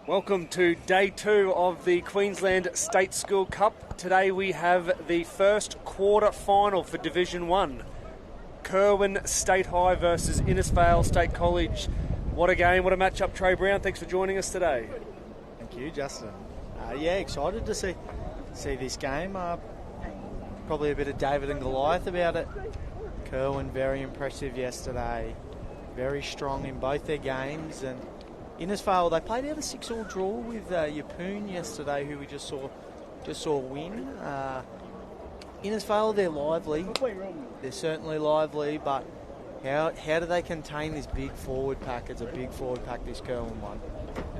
Welcome to day 2 of the Queensland State School Cup. Today we have the first quarter final for Division 1. Kirwan State High versus Innisfail State College. What a game, what a matchup. Trey Brown, thanks for joining us today. Thank you, Justin. Yeah, excited to see this game. Probably a bit of David and Goliath about it. Kirwan very impressive yesterday. Very strong in both their games, and Innisfail, they played out a 6-all draw with Yeppoon yesterday, who we just saw win. Innisfail, they're lively. They're certainly lively, but how do they contain this big forward pack? It's a big forward pack, this Kirwan one.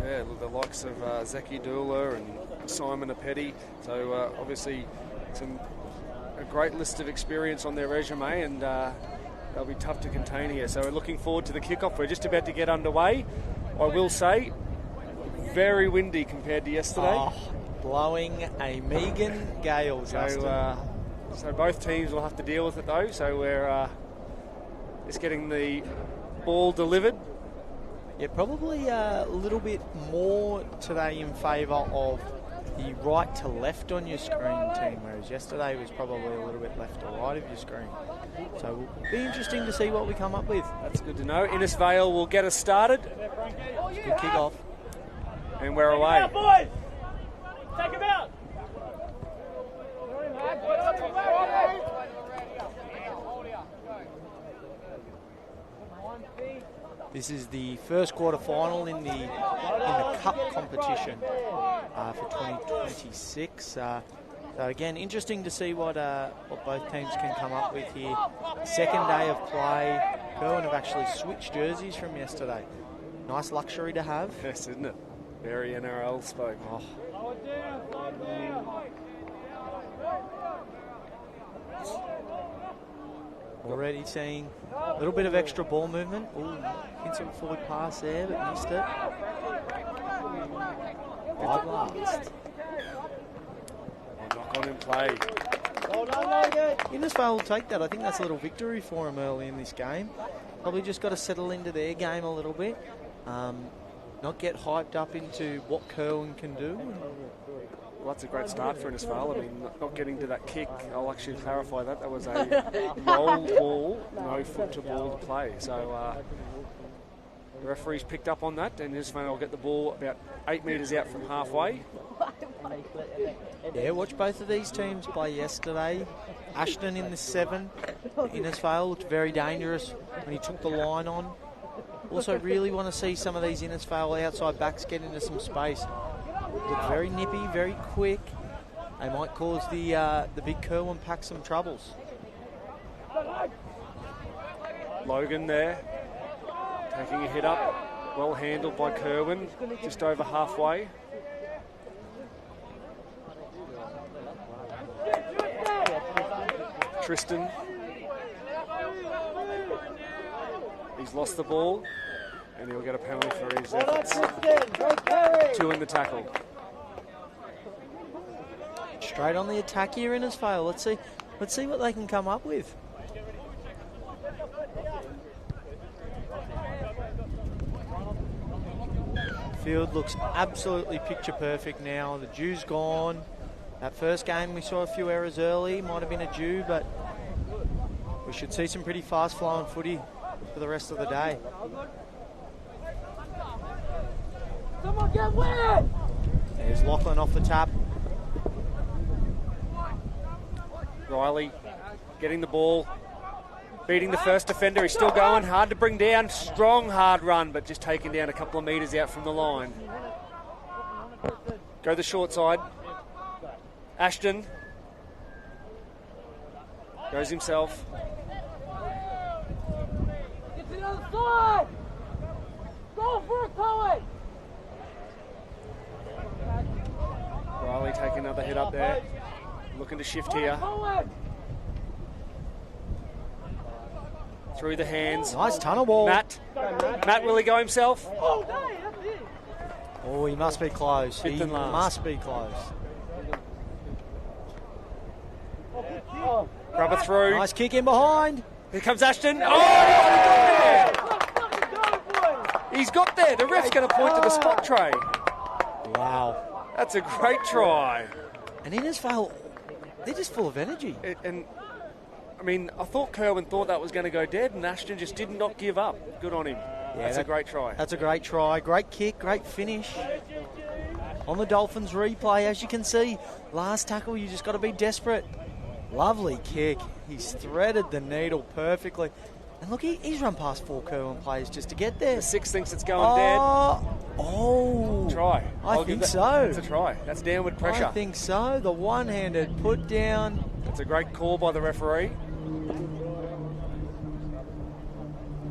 Yeah, the likes of Zaki Dula and Simon Apeti. So obviously a great list of experience on their resume, and they'll be tough to contain here. So we're looking forward to the kickoff. We're just about to get underway. I will say, very windy compared to yesterday. Oh, blowing a Megan gale, Justin. So both teams will have to deal with it though. So we're just getting the ball delivered. Yeah, probably a little bit more today in favour of the right to left on your screen, team, whereas yesterday was probably a little bit left to right of your screen. So it will be interesting to see what we come up with. That's good to know. Innisfail will get us started. Good kick-off. And we're away. Take him out, boys! Take him out! This is the first quarter final in the cup competition for 2026. So again, interesting to see what both teams can come up with here. Second day of play. Kirwan have actually switched jerseys from yesterday. Nice luxury to have. Yes, isn't it? Very NRL spoke. Oh. Already seeing a little bit of extra ball movement. Ooh, hints of a forward pass there, but missed it. Five last. Knock on in play. Innisfail will take that. I think that's a little victory for him early in this game. Probably just got to settle into their game a little bit. Not get hyped up into what Kirwan can do. Well, that's a great start for Innisfail. I mean, not getting to that kick, I'll actually clarify that. That was a roll ball, no foot to ball to play. So the referee's picked up on that, and Innisfail will get the ball about 8 metres out from halfway. Yeah, watch both of these teams play yesterday. Ashton in the 7. Innisfail looked very dangerous when he took the line on. Also really want to see some of these Innisfail outside backs get into some space. Look very nippy, very quick. They might cause the big Kirwan pack some troubles. Logan there, taking a hit up. Well handled by Kirwan, just over halfway. Tristan. He's lost the ball, and he'll get a penalty for his efforts. 2 in the tackle. Straight on the attack here, Innisfail. Let's see what they can come up with. Field looks absolutely picture perfect now. The dew's gone. That first game we saw a few errors early. Might have been a dew, but we should see some pretty fast flowing footy for the rest of the day. Someone get wet! There's Lachlan off the tap. Riley getting the ball, beating the first defender. He's still going, hard to bring down. Strong, hard run, but just taken down a couple of metres out from the line. Go the short side. Ashton goes himself. Get to the other side! Go for it, Cohen! Riley taking another hit up there. Looking to shift here. Through the hands. Nice tunnel ball. Matt, will he go himself? Oh, he must be close. Fifth He and last. must be close. Grubber through. Nice kick in behind. Here comes Ashton. Oh, he's got there. The ref's going to point to the spot tray. Wow. That's a great try. And Innisfail, they're just full of energy. And I mean, I thought Kirwan thought that was going to go dead, and Ashton just did not give up. Good on him. Yeah, that's a great try. That's a great try. Great kick, great finish. On the Dolphins replay, as you can see, last tackle, you just got to be desperate. Lovely kick. He's threaded the needle perfectly. And look, he's run past 4 Kirwan players just to get there. The 6 thinks it's going dead. Oh. Try. I think so. It's a try. That's downward pressure. I think so. The one-handed put down. It's a great call by the referee.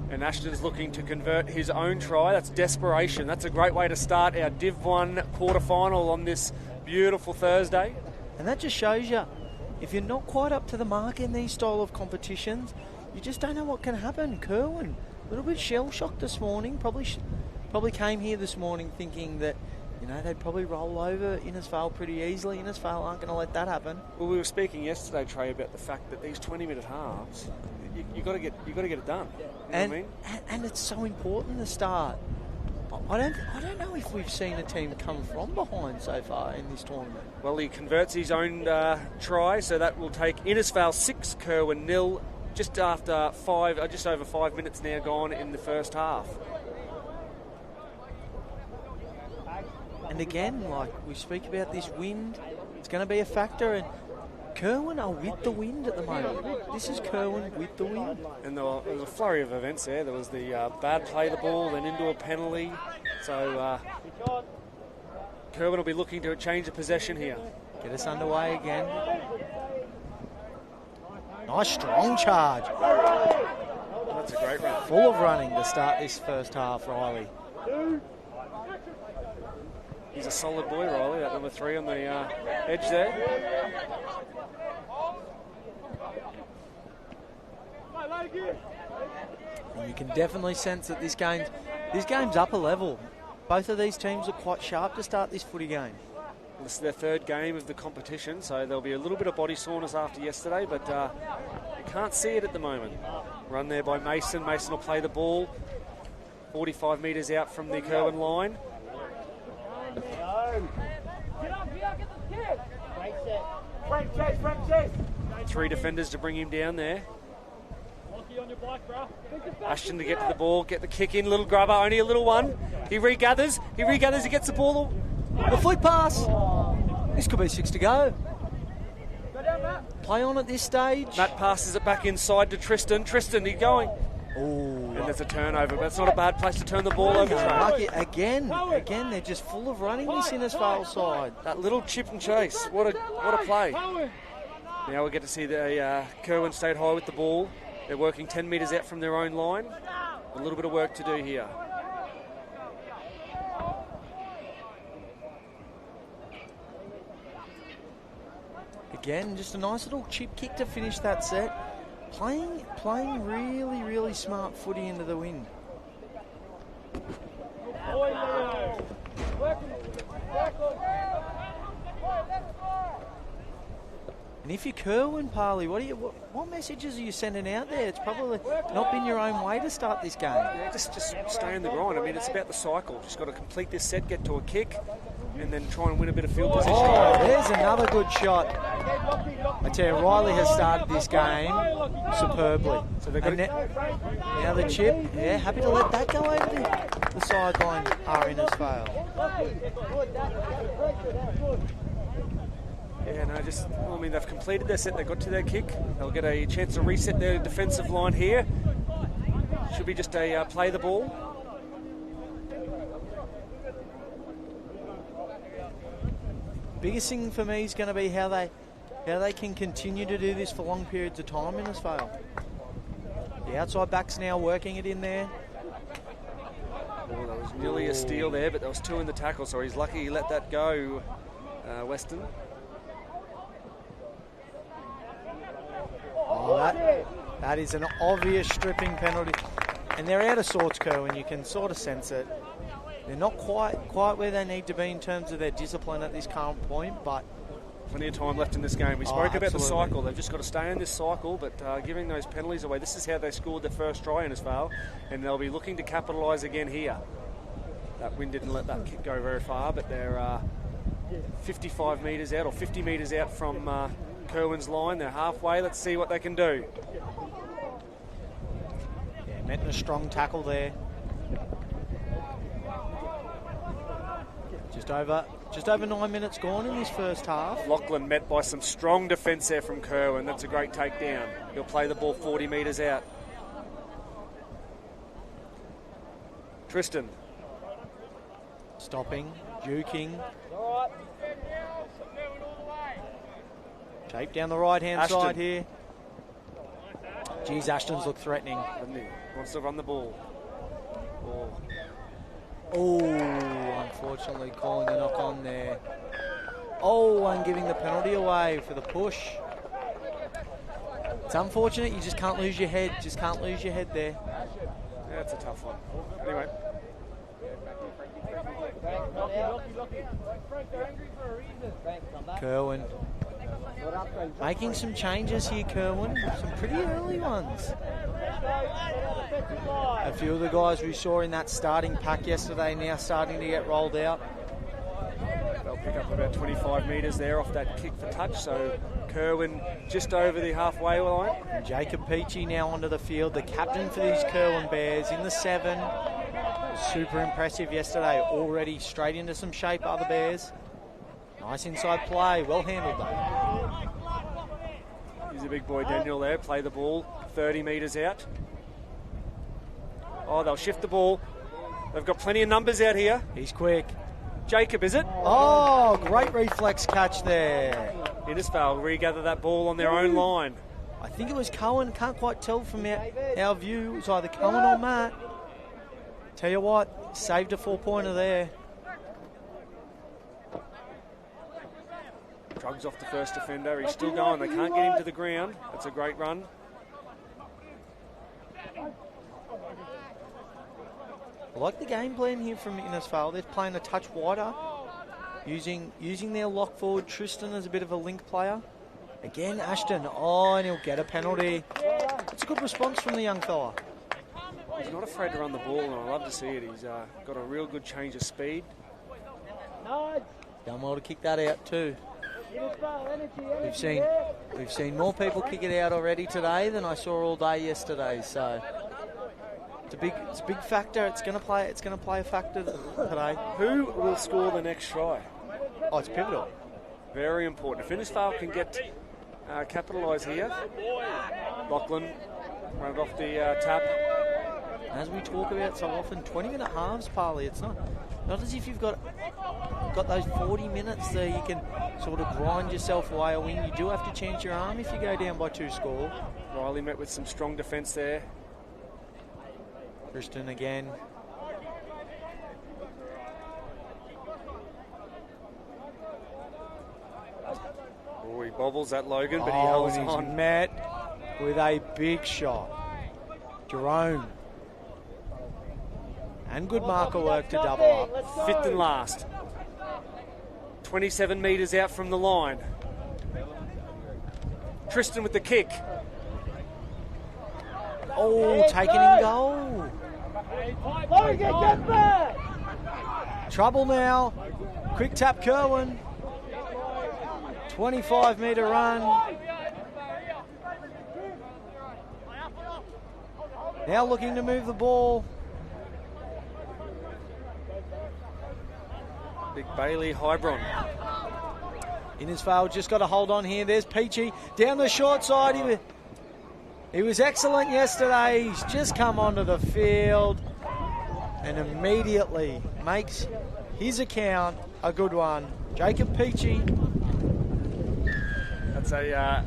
And Ashton's looking to convert his own try. That's desperation. That's a great way to start our Div 1 quarterfinal on this beautiful Thursday. And that just shows you, if you're not quite up to the mark in these style of competitions, you just don't know what can happen. Kirwan, a little bit shell-shocked this morning. Probably came here this morning thinking that, you know, they'd probably roll over Innisfail pretty easily. Innisfail aren't going to let that happen. Well, we were speaking yesterday, Trey, about the fact that these 20-minute halves, you got to get it done. You know what I mean? And it's so important to start. I don't know if we've seen a team come from behind so far in this tournament. Well, he converts his own try, so that will take Innisfail 6, Kirwan 0, just over 5 minutes now gone in the first half. And again, like we speak about this wind, it's going to be a factor. And Kirwan are with the wind at the moment. This is Kirwan with the wind. And there was a flurry of events there. There was the bad play of the ball, then into a penalty. So Kirwan will be looking to change the possession here. Get us underway again. Nice strong charge. That's a great run. Full of running to start this first half, Riley. He's a solid boy, Riley, that number 3 on the edge there. And you can definitely sense that this game's up a level. Both of these teams are quite sharp to start this footy game. This is their 3rd game of the competition, so there'll be a little bit of body soreness after yesterday, but you can't see it at the moment. Run there by Mason. Mason will play the ball 45 metres out from the Kirwan line. Three defenders to bring him down there. Ashton to get to the ball, get the kick in, little grubber, only a little one. He regathers, he gets the ball. The flick pass. This could be 6 to go. Play on at this stage. Matt passes it back inside to Tristan. Tristan, he's going. Ooh. And there's a turnover, but it's not a bad place to turn the ball over. Again, they're just full of running this Innisfail side. That little chip and chase, what a play. Now we get to see the Kirwan stayed high with the ball. They're working 10 metres out from their own line. A little bit of work to do here. Again, just a nice little chip kick to finish that set. Playing really, really smart footy into the wind. And if you're Kirwan, Parley, what messages are you sending out there? It's probably not been your own way to start this game. Yeah, just stay in the grind. I mean, it's about the cycle. Just got to complete this set, get to a kick, and then try and win a bit of field position. Oh, there's another good shot. I tell you, Riley has started this game superbly. So they've got now the chip. Yeah, happy to let that go over the sideline. Innisfail. Yeah, no, I mean, they've completed their set. They got to their kick. They'll get a chance to reset their defensive line here. Should be just a play the ball. Biggest thing for me is going to be how they can continue to do this for long periods of time in Innisfail. The outside back's now working it in there. Well, there was nearly a steal there, but there was 2 in the tackle, so he's lucky he let that go, Weston. Oh, that is an obvious stripping penalty. And they're out of sorts, Kirwan. You can sort of sense it. They're not quite where they need to be in terms of their discipline at this current point, but plenty of time left in this game. We spoke about the cycle. They've just got to stay in this cycle, but giving those penalties away. This is how they scored their first try in Innisfail, and they'll be looking to capitalise again here. That wind didn't let that kick go very far, but they're 55 metres out or 50 metres out from Kirwan's line. They're halfway. Let's see what they can do. Yeah, met in a strong tackle there. Just over 9 minutes gone in this first half. Lachlan met by some strong defence there from Kirwan. That's a great takedown. He'll play the ball 40 metres out. Tristan. Stopping, juking. Tape down the right-hand side here. Geez, Ashton's look threatening. Wants to run the ball. Oh, unfortunately calling the knock on there. Oh, and giving the penalty away for the push. It's unfortunate, you just can't lose your head. Just can't lose your head there. Yeah, it's a tough one. Anyway. Kirwan. Making some changes here, Kirwan. Some pretty early ones. A few of the guys we saw in that starting pack yesterday now starting to get rolled out. They'll pick up about 25 metres there off that kick for touch, so Kirwan just over the halfway line. And Jacob Peachy now onto the field, the captain for these Kirwan Bears in the 7. Super impressive yesterday, already straight into some shape, other Bears. Nice inside play, well handled though. He's a big boy, Daniel, there. Play the ball 30 metres out. Oh, they'll shift the ball. They've got plenty of numbers out here. He's quick. Jacob, is it? Oh, great reflex catch there. Innisfail regather that ball on their own line. I think it was Cohen, can't quite tell from our view. It was either Cohen or Matt. Tell you what, saved a 4-pointer there. Drugs off the first defender. He's still going. They can't get him to the ground. That's a great run. I like the game plan here from Innisfail. They're playing a touch wider, using their lock forward. Tristan as a bit of a link player. Again, Ashton. Oh, and he'll get a penalty. It's a good response from the young fella. He's not afraid to run the ball, and I love to see it. He's got a real good change of speed. Done well to kick that out too. We've seen more people kick it out already today than I saw all day yesterday. So it's a big factor. It's going to play a factor today. Who will score the next try? Oh, it's pivotal. Very important. If Innisfail can get capitalise here, Lachlan run it off the tap. As we talk about so often, 20-minute halves, Parley. It's not as if you've got those 40 minutes there. You can sort of grind yourself away a win. You do have to chance your arm if you go down by 2 score. Riley met with some strong defence there. Tristan again. Oh, he bobbles that Logan, but he holds and he's on. met with a big shot. Jerome. And good marker work to double up. Fifth and last. 27 metres out from the line. Tristan with the kick. Oh, taken in goal. Trouble now. Quick tap Kirwan. 25-metre run. Now looking to move the ball. Big Bailey Hybron. Innisfail just got to hold on here. There's Peachy down the short side. He was excellent yesterday. He's just come onto the field and immediately makes his account a good one. Jacob Peachy. That's a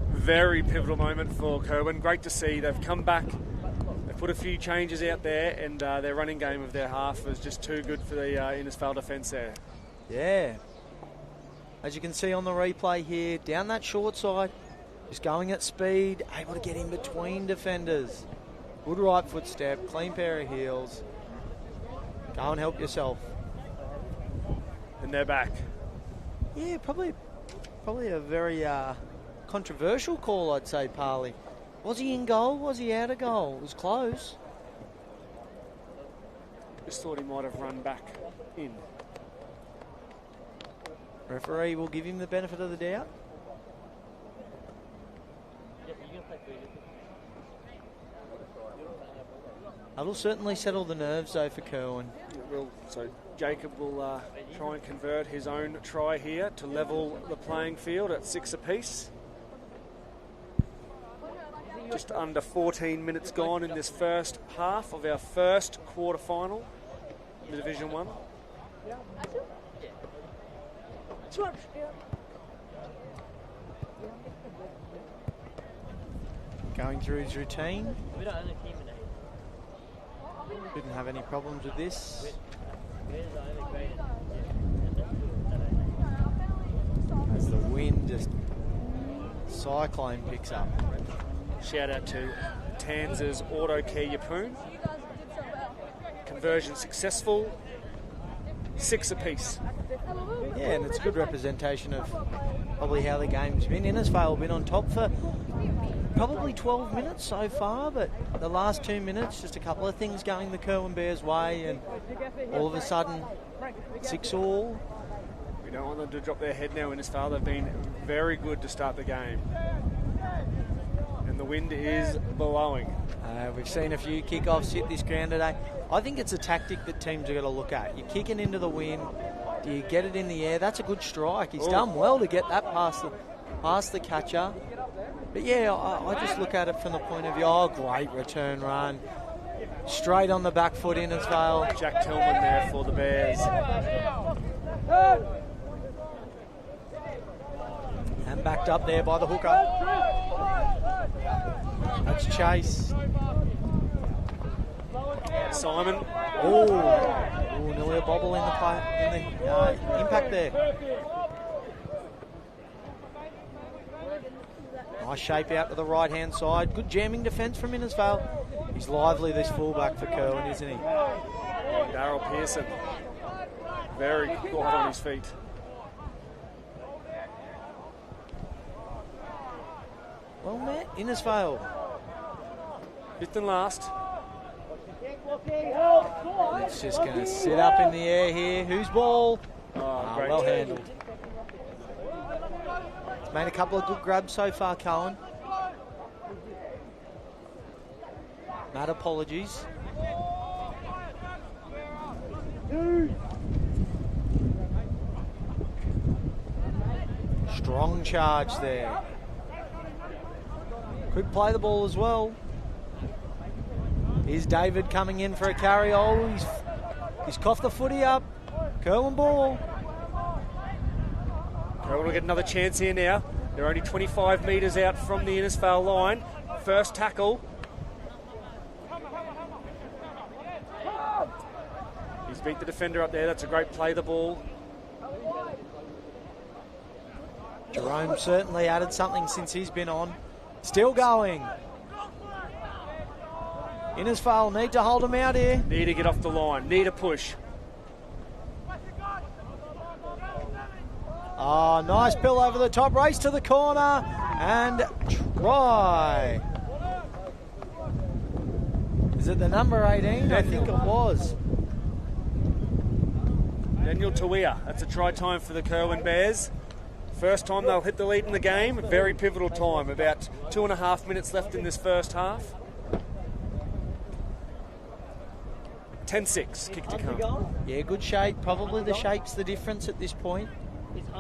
very pivotal moment for Kirwan. Great to see. They've come back. They've put a few changes out there, and their running game of their half was just too good for the Innisfail defence there. Yeah. As you can see on the replay here, down that short side, just going at speed, able to get in between defenders. Good right foot step, clean pair of heels. Go and help yourself. And they're back. Yeah, probably a very controversial call, I'd say, Parley. Was he in goal? Was he out of goal? It was close. Just thought he might have run back in. Referee will give him the benefit of the doubt. That'll certainly settle the nerves, though, for Kirwan. So Jacob will try and convert his own try here to level the playing field at 6 apiece. Just under 14 minutes gone in this first half of our first quarter final in the Division 1. Going through his routine. Didn't have any problems with this. As the wind just cyclone picks up. Shout out to Tanz's Auto Care Yapoon. Conversion successful. 6 apiece. Yeah, and it's a good representation of probably how the game's been. Innisfail have been on top for probably 12 minutes so far, but the last 2 minutes, just a couple of things going the Kirwan Bears' way, and all of a sudden, 6-all. We don't want them to drop their head now. Innisfail, they've been very good to start the game. And the wind is blowing. We've seen a few kickoffs hit this ground today. I think it's a tactic that teams are going to look at. You're kicking into the wind. Do you get it in the air? That's a good strike. He's done well to get that past the catcher. But yeah, I just look at it from the point of view, great return run. Straight on the back foot, Innisfail. Jack Tillman there for the Bears. And backed up there by the hooker. That's Chase. Simon. Oh, nearly a bobble in the impact there. Nice shape out to the right-hand side. Good jamming defence from Innisfail. He's lively, this fullback for Kirwan, isn't he? Darryl Pearson. Very quiet on his feet. Well met, Innisfail. Fifth and last. It's just going to sit up in the air here. Whose ball? Great well turn. handled. He's made a couple of good grabs so far, Cohen. Mad apologies. Strong charge there. Could play the ball as well. Here's David coming in for a carry. Oh, he's coughed the footy up. Kirwan ball. Kirwan will get another chance here now. They're only 25 metres out from the Innisfail line. First tackle. He's beat the defender up there. That's a great play, the ball. Jerome certainly added something since he's been on. Still going. Innisfail need to hold him out here. Need to get off the line. Need a push. Oh, nice bill over the top. Race to the corner and try. Is it the number 18? I think it was. Daniel Tawia. That's a try time for the Kirwan Bears. First time they'll hit the lead in the game. Very pivotal time. About 2.5 minutes left in this first half. 10-6, kick to come. Yeah, good shape. Probably the shape's the difference at this point.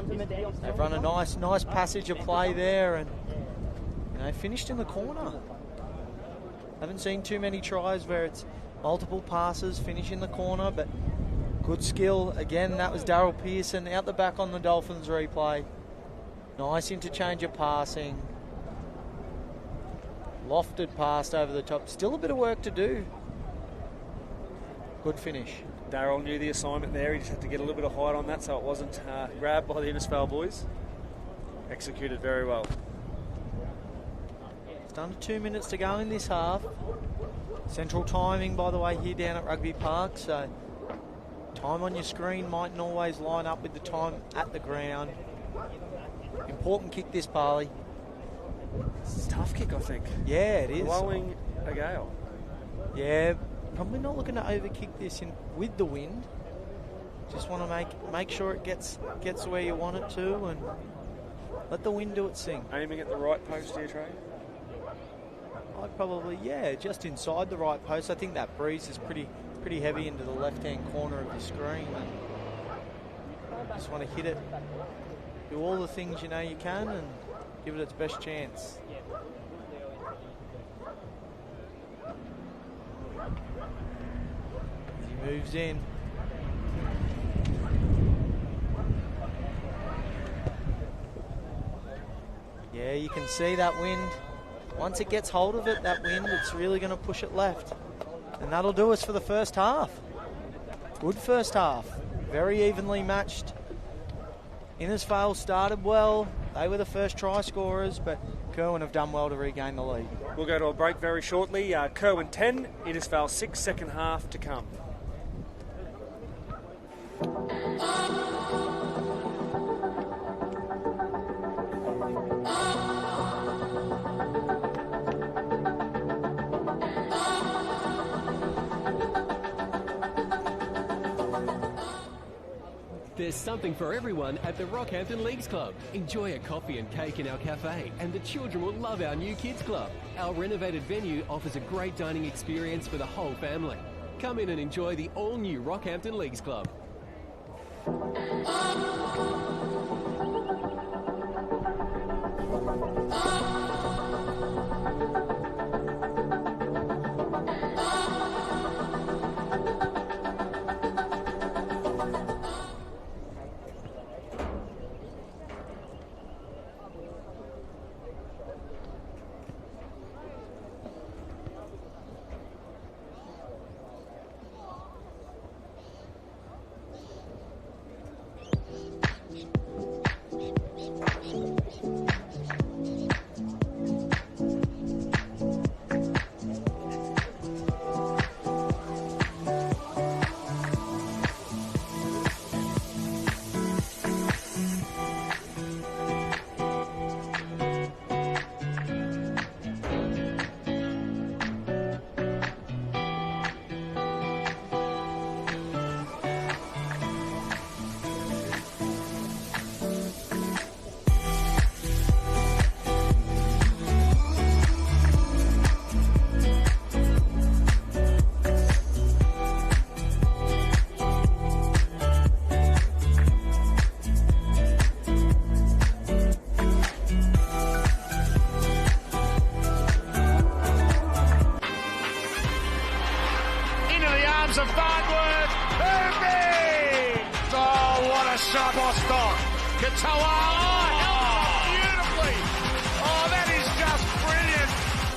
They've run a nice passage of play there and finished in the corner. Haven't seen too many tries where it's multiple passes, finish in the corner, but good skill. Again, that was Darryl Pearson out the back on the Dolphins replay. Nice interchange of passing. Lofted past over the top. Still a bit of work to do. Good finish. Darryl knew the assignment there. He just had to get a little bit of height on that so it wasn't grabbed by the Innisfail boys. Executed very well. It's under 2 minutes to go in this half. Central timing, by the way, here down at Rugby Park, so time on your screen mightn't always line up with the time at the ground. Important kick this, Parley. It's a tough kick, I think. Yeah, it is. Blowing a gale. Yeah, probably not looking to overkick this in with the wind. Just want to make sure it gets where you want it to and let the wind do its thing. Aiming at the right post here, Trey? I'd probably, just inside the right post. I think that breeze is pretty heavy into the left-hand corner of the screen. And just want to hit it, do all the things you know you can, and give it its best chance. He moves in. Yeah, you can see that wind. Once it gets hold of it, that wind, it's really going to push it left. And that'll do us for the first half. Good first half. Very evenly matched. Innisfail started well. They were the first try scorers, but Kirwan have done well to regain the lead. We'll go to a break very shortly. Kirwan 10, Innisfail 6, second half to come. There's something for everyone at the Rockhampton Leagues Club. Enjoy a coffee and cake in our cafe, and the children will love our new kids club. Our renovated venue offers a great dining experience for the whole family. Come in and enjoy the all-new Rockhampton Leagues Club.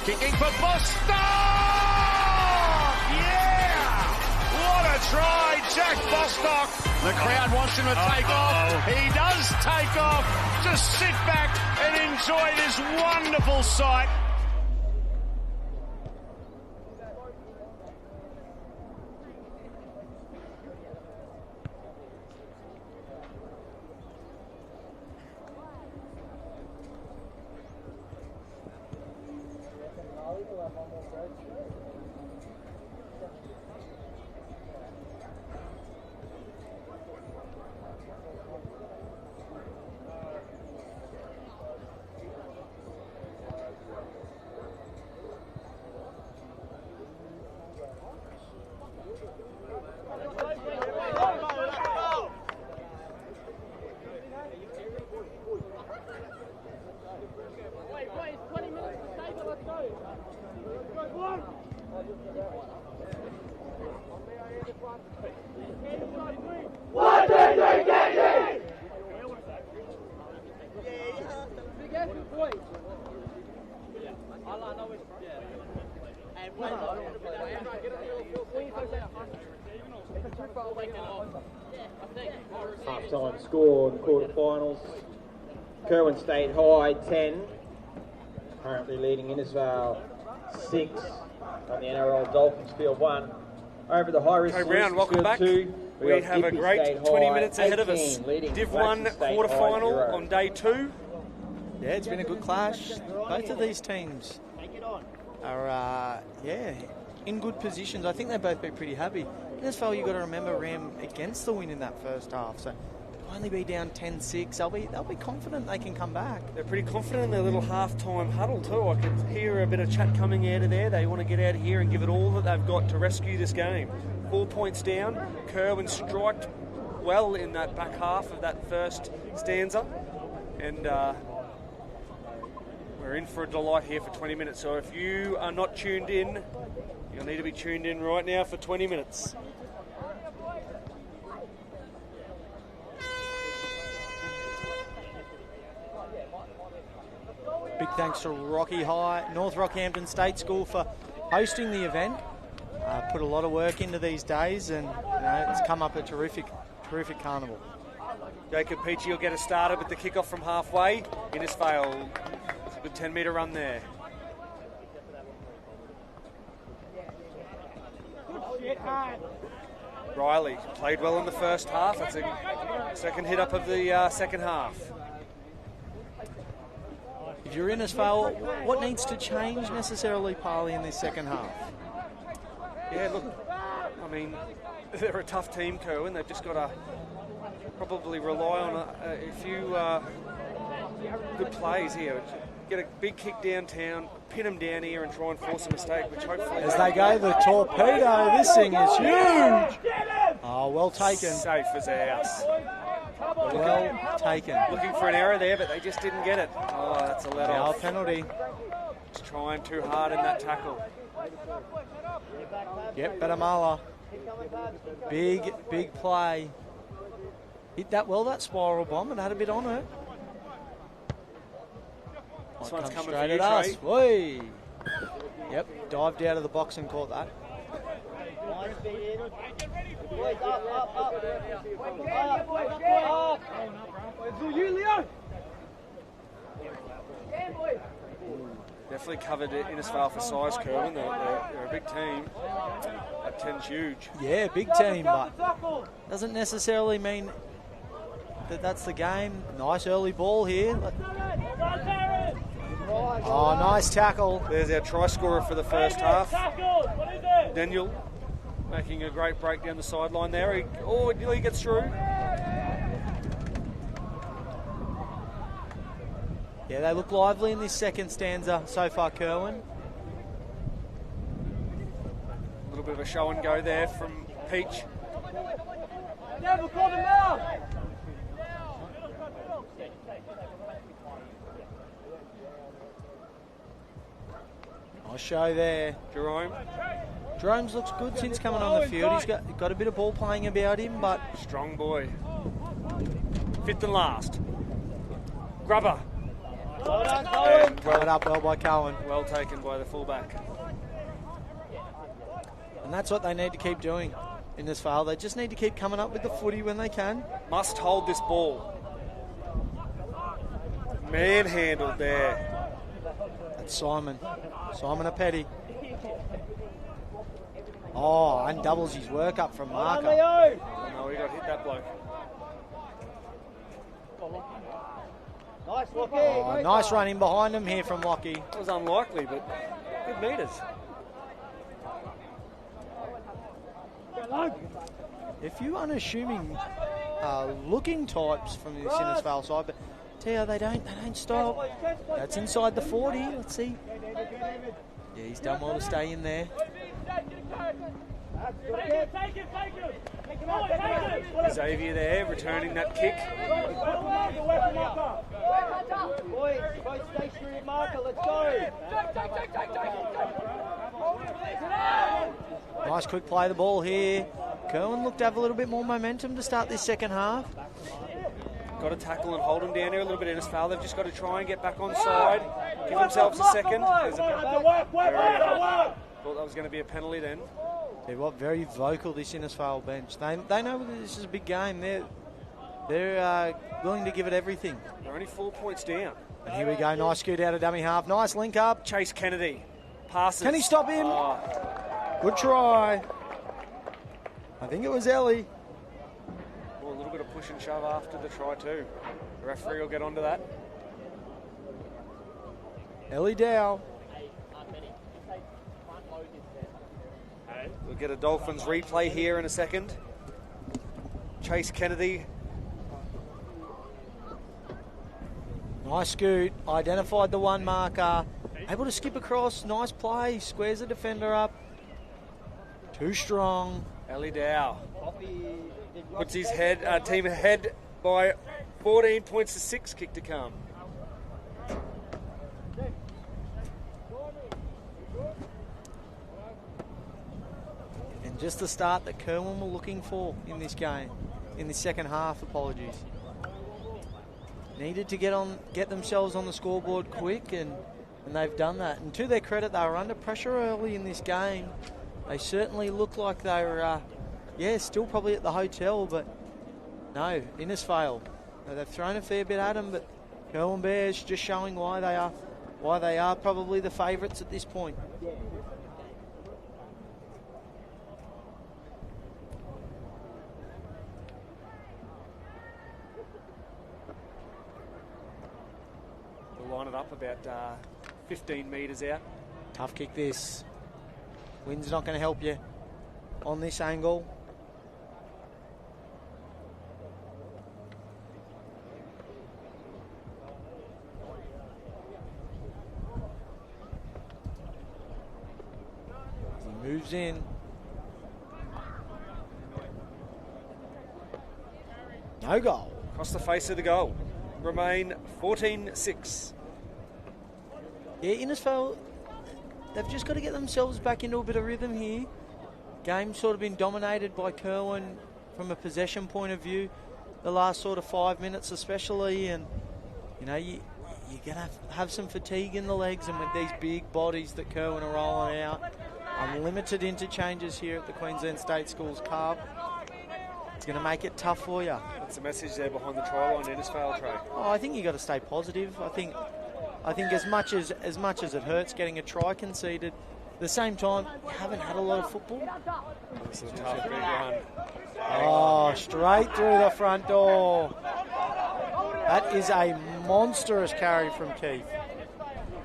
Kicking for Bostock! Yeah! What a try, Jack Bostock. The crowd wants him to take off. He does take off. Just sit back and enjoy this wonderful sight. Half-time score in the quarterfinals. Kirwan State High 10, currently leading Innisfail 6 on the NRL Dolphins Field 1. Over the high-risk round, welcome back. 2, we have a great 20 minutes ahead of us. Div 1 quarterfinal on day 2. Yeah, it's been a good clash. Both of these teams are, in good positions. I think they'll both be pretty happy. Innisfail, you've got to remember, ran against the win in that first half. So they'll only be down 10-6. They'll be confident they can come back. They're pretty confident in their little half-time huddle too. I could hear a bit of chat coming out of there. They want to get out of here and give it all that they've got to rescue this game. 4 points down. Kirwan striked well in that back half of that first stanza. And we're in for a delight here for 20 minutes. So if you are not tuned in, you'll need to be tuned in right now for 20 minutes. Big thanks to North Rockhampton State School for hosting the event. Put a lot of work into these days, and it's come up a terrific carnival. Jacob Peachy will get us started with the kickoff from halfway. Innisfail, it's a good 10-metre run there. Riley played well in the first half. That's a second hit up of the second half. If you're Innisfail, what needs to change necessarily, Parley, in this second half? Yeah, look, I mean, they're a tough team, Kirwan. They've just got to probably rely on a few good plays here. Get a big kick downtown, pin them down here and try and force a mistake, which hopefully... As they go, the torpedo, this thing is huge. Oh, well taken. Safe as a house. Well taken. Looking for an error there, but they just didn't get it. Oh, that's a let off. Penalty. Just trying too hard in that tackle. Yep, Batamala. Big play. Hit that well, that spiral bomb, and had a bit on it. This one's coming straight for you, at us. Trey. Whee. Yep, dived out of the box and caught that. Definitely covered Innisfail for size, Kirwan. They're a big team. That 10's huge. Yeah, big team, but doesn't necessarily mean that that's the game. Nice early ball here. Oh, nice tackle. There's our try scorer for the first half. Daniel making a great break down the sideline there. He nearly gets through. Yeah, they look lively in this second stanza so far, Kirwan. A little bit of a show and go there from Peach. Nice show there. Jerome's looks good since coming on the field. He's got a bit of ball playing about him, but... Strong boy. Fifth and last. Grubber. Well done, Cohen. Well up well by Cohen. Well taken by the fullback. And that's what they need to keep doing in this file. They just need to keep coming up with the footy when they can. Must hold this ball. Manhandled there. That's Simon. Simon Apeti. Oh, and doubles his work up from marker. Oh, no, he got hit that bloke. Oh, nice run in behind him here from Lockie. That was unlikely, but good meters. A few unassuming looking types from this Innisfail side, but tell you, they don't stop. That's inside the 40. Let's see. Yeah, he's done well to stay in there. Xavier there, returning that kick. Nice quick play the ball here. Kirwan looked to have a little bit more momentum to start this second half. Got to tackle and hold them down here a little bit in his foul. They've just got to try and get back on side. Give themselves a second. Thought that was going to be a penalty then. They're very vocal, this Innisfail bench. They know this is a big game. They're willing to give it everything. They're only 4 points down. And here we go. Nice scoot out of dummy half. Nice link up. Chase Kennedy. Passes. Can he stop him? Oh. Good try. I think it was Ellie. Well, a little bit of push and shove after the try too. The referee will get onto that. Ellie Dow. We'll get a Dolphins replay here in a second. Chase Kennedy. Nice scoot. Identified the one marker. Able to skip across. Nice play. Squares the defender up. Too strong. Ellie Dow puts his team ahead by 14 points to 6. Kick to come. And just the start that Kirwan were looking for in this game, in the second half. Apologies. Needed to get themselves on the scoreboard quick, and they've done that. And to their credit, they were under pressure early in this game. They certainly look like they were, still probably at the hotel, but no, Innisfail. They've thrown a fair bit at them, but Kirwan Bears just showing why they are probably the favourites at this point. We'll line it up about 15 metres out. Tough kick this. Wind's not going to help you on this angle. moves in. No goal. Across the face of the goal. Remain 14-6. Yeah, Innisfail, they've just got to get themselves back into a bit of rhythm here. Game's sort of been dominated by Kirwan from a possession point of view, the last sort of 5 minutes especially, and you know, you're going to have some fatigue in the legs, and with these big bodies that Kirwan are rolling out, unlimited interchanges here at the Queensland State Schools Cup, it's going to make it tough for you. That's the message there behind the try line, Innisfail, Trey. Oh, I think you got to stay positive. I think as much as it hurts getting a try conceded, at the same time, you haven't had a lot of football. This is a tough big run. Oh, straight through the front door. That is a monstrous carry from Keith.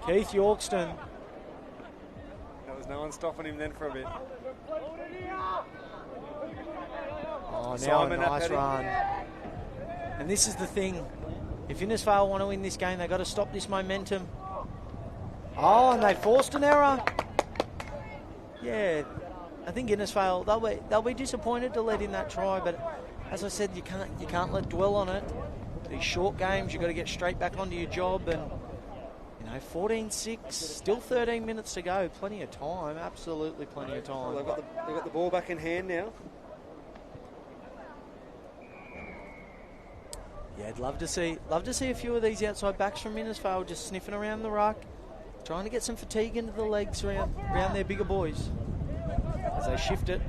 Keith Yorkston. There was no one stopping him then for a bit. Oh, now Simon a nice Appetty. run. And this is the thing. If Innisfail want to win this game, they've got to stop this momentum. Oh, and they forced an error. Yeah, I think Innisfail, they'll be disappointed to let in that try, but as I said, you can't let dwell on it. These short games, you've got to get straight back onto your job, and you know, 14-6, still 13 minutes to go, plenty of time, absolutely plenty of time. Well, they've got the ball back in hand now. Yeah, I'd love to see a few of these outside backs from Innisfail just sniffing around the ruck, trying to get some fatigue into the legs around their bigger boys as they shift it.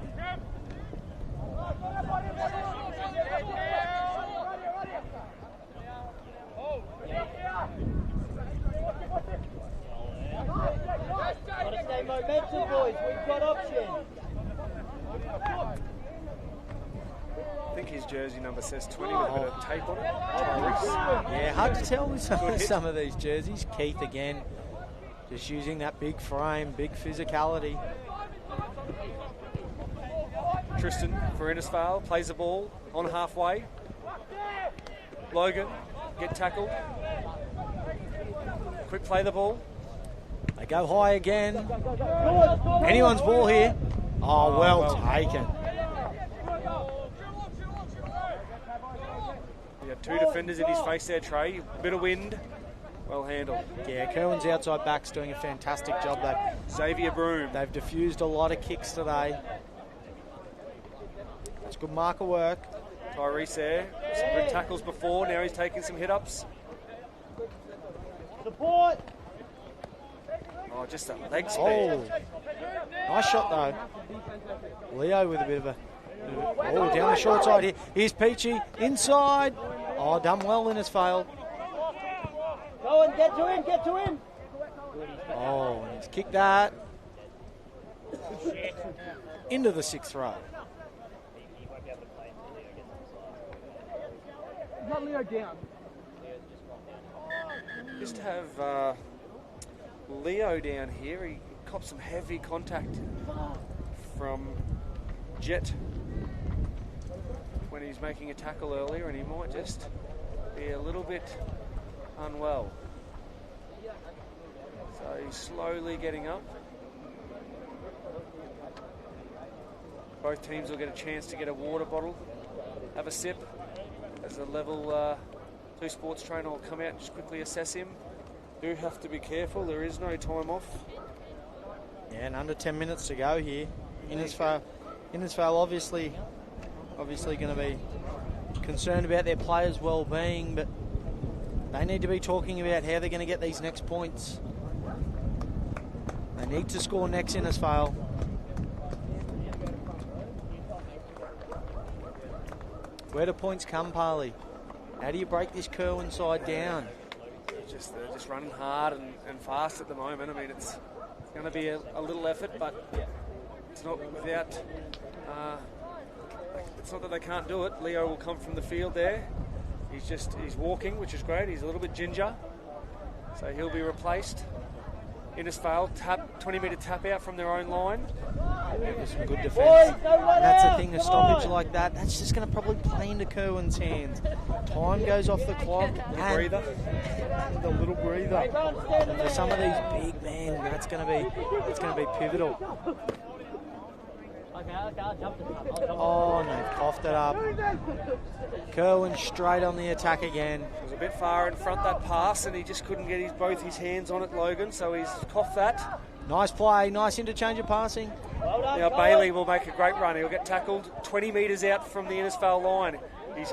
Gotta stay momentum, boys. We've got options. I think his jersey number says 20 with a bit of tape on it. Tyrese. Yeah, hard to tell with some of these jerseys. Keith again, just using that big frame, big physicality. Tristan for Innisfail plays the ball on halfway. Logan, get tackled. Quick play the ball. They go high again. Anyone's ball here. Oh, well taken. He had two defenders in his face there, Trey. Bit of wind. Well handled. Yeah, Kirwan's outside back's doing a fantastic job. Xavier Broom. They've diffused a lot of kicks today. That's good marker work. Tyrese there. Some good tackles before. Now he's taking some hit-ups. Support. Oh, just that leg speed. Oh, nice shot though. Leo with a bit of a... Oh, down the short side here. Here's Peachy, inside. Oh, done well, Innisfail. Go and get to him, get to him. Oh, and he's kicked that into the sixth row. Not Leo down. Just have Leo down here. He copped some heavy contact from Jet when he's making a tackle earlier, and he might just be a little bit unwell. So he's slowly getting up. Both teams will get a chance to get a water bottle, have a sip, as the level 2 sports trainer will come out and just quickly assess him. Do have to be careful, there is no time off. Yeah, and under 10 minutes to go here. Innisfail obviously going to be concerned about their players' well-being, but they need to be talking about how they're going to get these next points. They need to score next, Innisfail. Where do points come, Parley? How do you break this Kirwan side down? They're just running hard and fast at the moment. I mean, it's going to be a little effort, but it's not without... it's not that they can't do it. Leo will come from the field there. He's walking, which is great. He's a little bit ginger, so he'll be replaced. Innisfail, 20-metre tap out from their own line. There's some good defence. And that's the thing, a stoppage like that, that's just going to probably play into Kirwan's hands. Time goes off the clock. Breather. The little breather. And for some of these big men, it's going to be pivotal. Oh, and they've coughed it up. Kirwan straight on the attack again. It was a bit far in front, that pass, and he just couldn't get both his hands on it, Logan, so he's coughed that. Nice play, nice interchange of passing. Now Bailey will make a great run. He'll get tackled 20 metres out from the Innisfail line. He's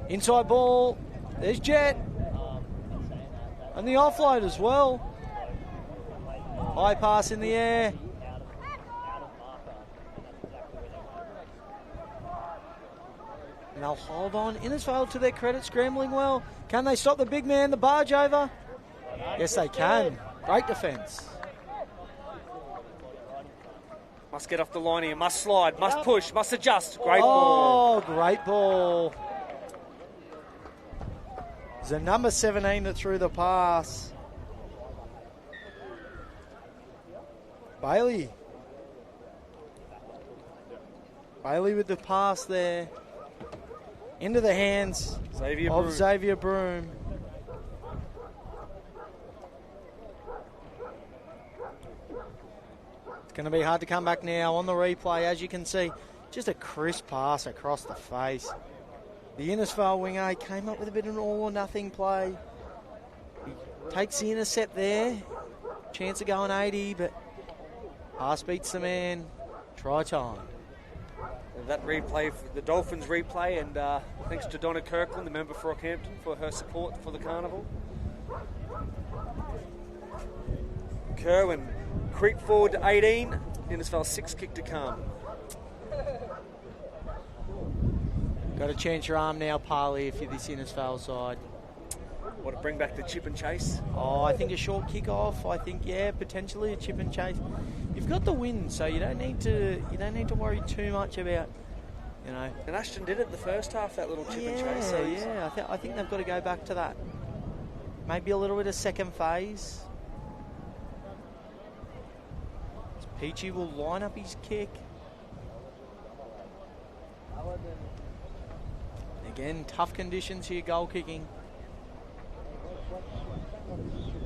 inside ball. There's Jet. And the offload as well. High pass in the air. And they'll hold on. Innisfail, to their credit, scrambling well. Can they stop the big man, the barge over? Yes, they can. Great defence. Must get off the line here, must slide, must push, must adjust. Great ball. Oh, great ball. It's the number 17 that threw the pass. Bailey. Bailey with the pass there. Into the hands of Xavier Broom. It's going to be hard to come back now on the replay. As you can see, just a crisp pass across the face. The Innisfail winger came up with a bit of an all-or-nothing play. He takes the intercept there. Chance of going 80, but pass beats the man. Try time. That replay, the Dolphins replay, and thanks to Donna Kirkland, the member for Rockhampton, for her support for the carnival. Kirwan, creep forward to 18. Innisfail 6 kick to come. Got to chance your arm now, Parley, if you're this Innisfail side. Want to bring back the chip and chase? Oh, I think a short kick-off. I think, yeah, potentially a chip and chase. You've got the win, so you don't need to worry too much about, you know. And Ashton did it the first half, that little chip and chase. So yeah, I think they've got to go back to that. Maybe a little bit of second phase. Peachy will line up his kick. Again, tough conditions here, goal kicking.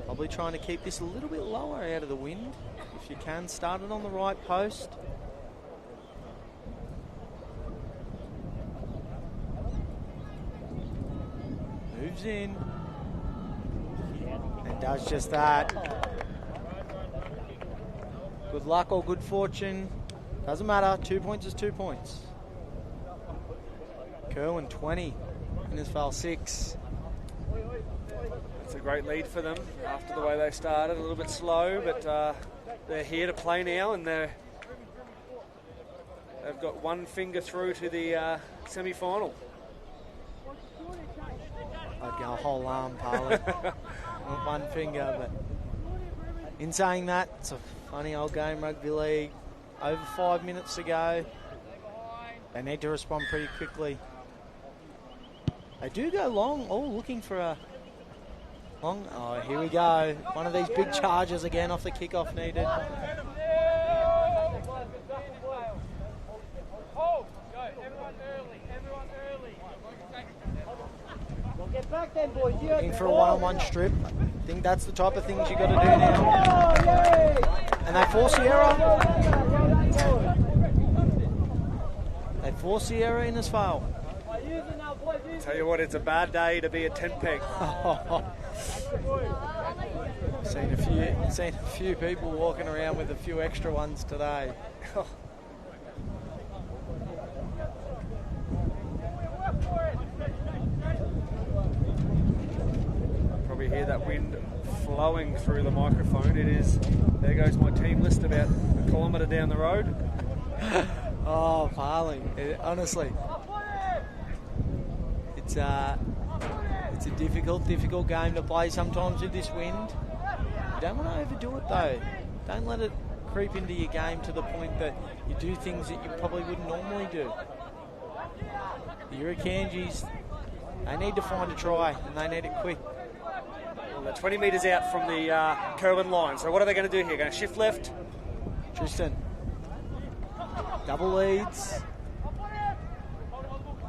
Probably trying to keep this a little bit lower out of the wind. If you can, start it on the right post. Moves in. And does just that. Good luck or good fortune. Doesn't matter. 2 points is 2 points. Kirwan 20. Innisfail 6. It's a great lead for them after the way they started. A little bit slow, but they're here to play now, and they've got one finger through to the semi-final. I'd go a whole arm, Parley. Not one finger, but in saying that, it's a funny old game, rugby league. Over 5 minutes to go. They need to respond pretty quickly. They do go long. Oh, looking for a long. Oh, here we go. One of these big charges again off the kickoff needed. Get back then, boys. Looking for a one-on-one strip. I think that's the type of things you got to do now. And they force the error. They force the error in Innisfail. Tell you what, it's a bad day to be a tent peg. Seen a few people walking around with a few extra ones today. Probably hear that wind flowing through the microphone. It is. There goes my team list about a kilometre down the road. Oh, Parley. Honestly, it's a difficult game to play sometimes with this wind. You don't want to overdo it though. Don't let it creep into your game to the point that you do things that you probably wouldn't normally do. The Irukandjis, they need to find a try, and they need it quick. Well, they're 20 metres out from the Kirwan line. So what are they going to do here? Going to shift left? Tristan. Double leads.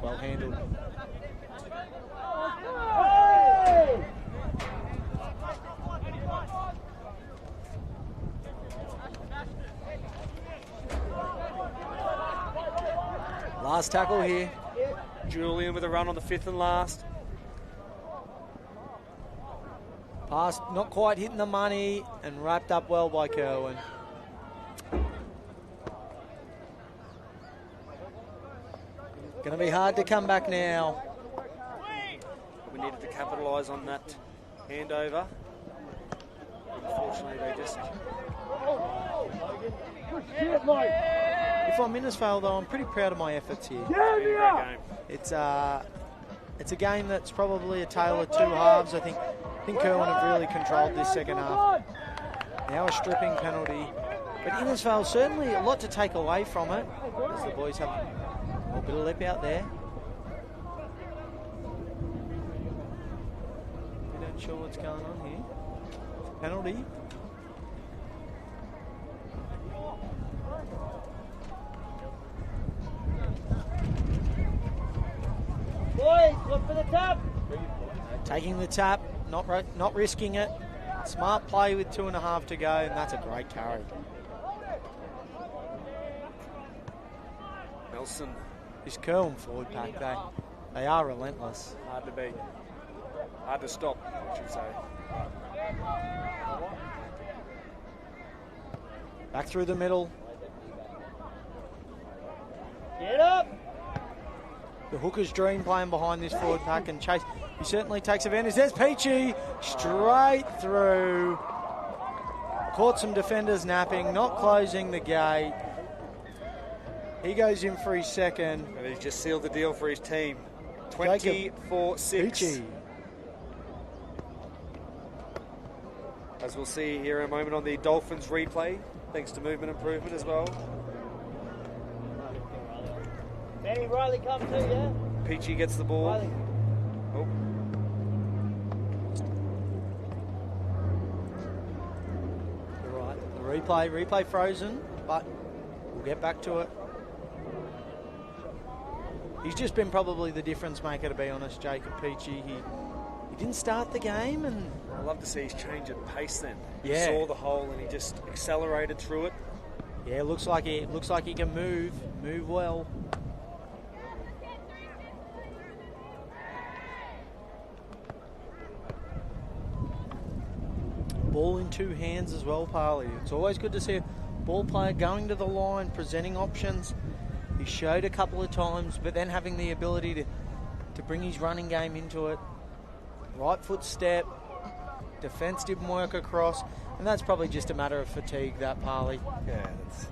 Well handled. Last tackle here. Julian with a run on the 5th and last. Pass not quite hitting the money and wrapped up well by Kirwan. Going to be hard to come back now. We needed to capitalise on that handover. Unfortunately, they just... If I'm Innisfail, though, I'm pretty proud of my efforts here. It's a game that's probably a tale of two halves. I think Kirwan have really controlled this second half. Now a stripping penalty. But Innisfail, certainly a lot to take away from it, as the boys have a bit of lip out there. We're not sure what's going on here. Penalty. Boys, look for the tap. Taking the tap, not risking it. Smart play with 2.5 to go, and that's a great carry. Nelson. This Kirwan forward pack, they are relentless. Hard to beat. Hard to stop, I should say. Back through the middle. Get up. The hooker's dream playing behind this forward pack, and Chase, he certainly takes advantage. There's Peachy, straight through. Caught some defenders napping, not closing the gate. He goes in for his second. And he's just sealed the deal for his team. 24-6. Peachy. As we'll see here in a moment on the Dolphins replay, thanks to movement improvement as well. Manny, Riley, come too, yeah? Peachy gets the ball. Riley. Oh. You're right. The replay frozen, but we'll get back to it. He's just been probably the difference maker, to be honest, Jacob Peachy. He didn't start the game, and I love to see his change of pace then. Yeah. He saw the hole and he just accelerated through it. yeah, looks like he can move well. Ball in two hands as well, Parley. It's always good to see a ball player going to the line, presenting options. He showed a couple of times, but then having the ability to bring his running game into it. Right foot step, defence didn't work across, and that's probably just a matter of fatigue, that, Parley. Yeah, that's,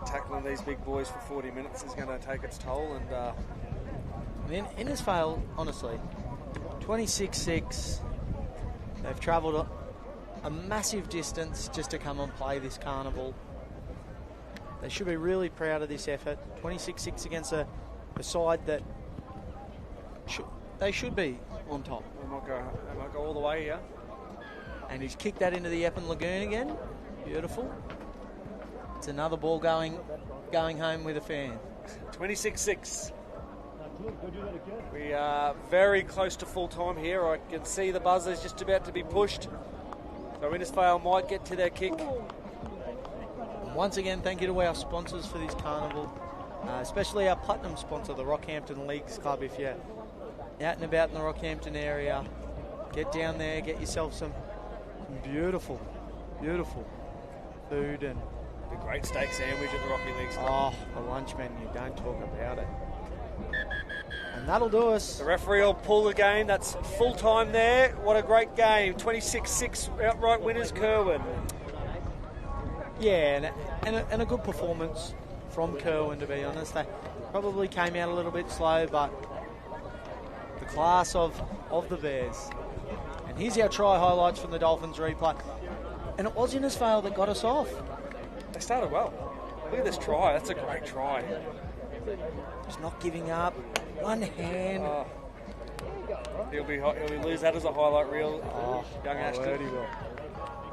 tackling these big boys for 40 minutes is going to take its toll. And Innisfail, honestly, 26-6. They've travelled a massive distance just to come and play this carnival. They should be really proud of this effort. 26-6 against a side that they should be on top. they might go all the way here. And he's kicked that into the Epping Lagoon again. Beautiful. It's another ball going home with a fan. 26-6. We are very close to full time here. I can see the buzzer's just about to be pushed. So Innisfail might get to their kick. And once again, thank you to our sponsors for this carnival, especially our platinum sponsor, the Rockhampton Leagues Club. If you're out and about in the Rockhampton area, get down there, get yourself some beautiful food and A great steak sandwich at the Rocky Leagues Club. oh, the lunch menu. Don't talk about it. And that'll do us. The referee will pull the game. That's full time there. What a great game. 26-6 outright winners, Kirwan. Yeah, and a good performance from Kirwan, to be honest. They probably came out a little bit slow, but the class of the Bears. And here's our try highlights from the Dolphins replay. And it was Innisfail that got us off. They started well. Look at this try. That's a great try. Just not giving up. One hand. Oh. He'll lose that as a highlight reel. Young Ashton. He will.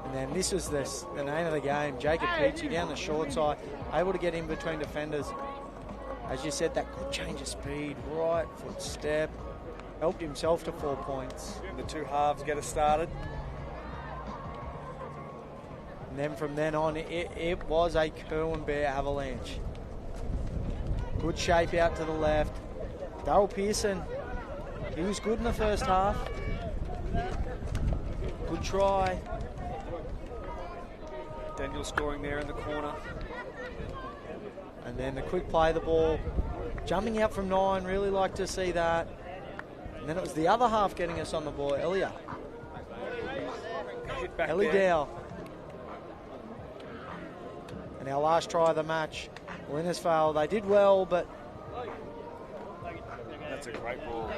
And then this was the name of the game. Jacob Peachy down the short side, able to get in between defenders. As you said, that good change of speed, right foot step, helped himself to 4 points. The two halves get us started. And then from then on, it was a Kirwan Bear avalanche. Good shape out to the left. Darryl Pearson, he was good in the first half. Good try. Daniel scoring there in the corner. And then the quick play of the ball. Jumping out from 9, really like to see that. And then it was the other half getting us on the ball, Elia. Hit back Ellie there. Dow. And our last try of the match, Innisfail, they did well, but That's a great ball.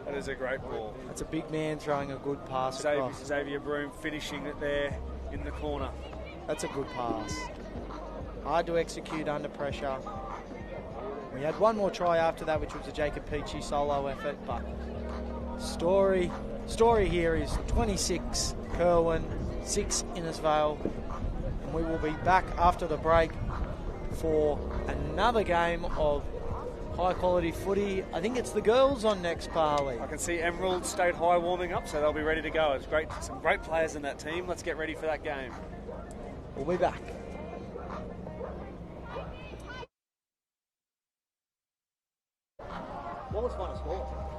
That is a great ball. it's a big man throwing a good pass across. Xavier Broom finishing it there in the corner. That's a good pass. Hard to execute under pressure. We had one more try after that, which was a Jacob Peachy solo effort, but story here is 26 Kirwan, 6 Innisfail, and we will be back after the break for another game of high quality footy. I think it's the girls on next, Barley. I can see Emerald State High warming up, so they'll be ready to go. It's great, some great players in that team. Let's get ready for that game. We'll be back. What was fun to score?